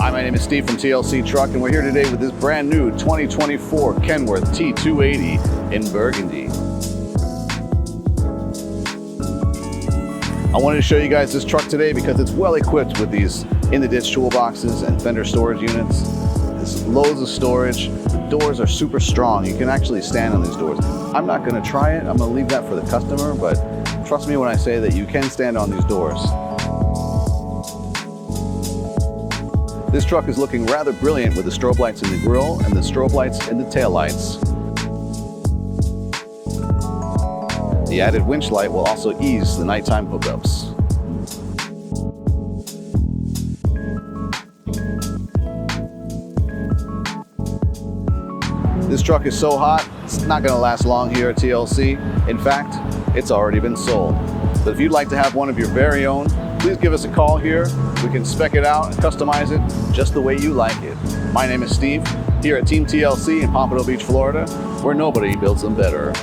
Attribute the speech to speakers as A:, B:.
A: Hi, my name is Steve from TLC Truck, and we're here today with this brand new 2024 Kenworth T280 in Burgundy. I wanted to show you guys this truck today because it's well equipped with these in-the-ditch toolboxes and fender storage units. There's loads of storage. The doors are super strong. You can actually stand on these doors. I'm not going to try it. I'm going to leave that for the customer, but trust me when I say that you can stand on these doors. This truck is looking rather brilliant with the strobe lights in the grille and the strobe lights in the tail lights. The added winch light will also ease the nighttime hookups. This truck is so hot, it's not going to last long here at TLC. In fact, it's already been sold. But if you'd like to have one of your very own, please give us a call here. We can spec it out and customize it just the way you like it. My name is Steve, here at Team TLC in Pompano Beach, Florida, where nobody builds them better.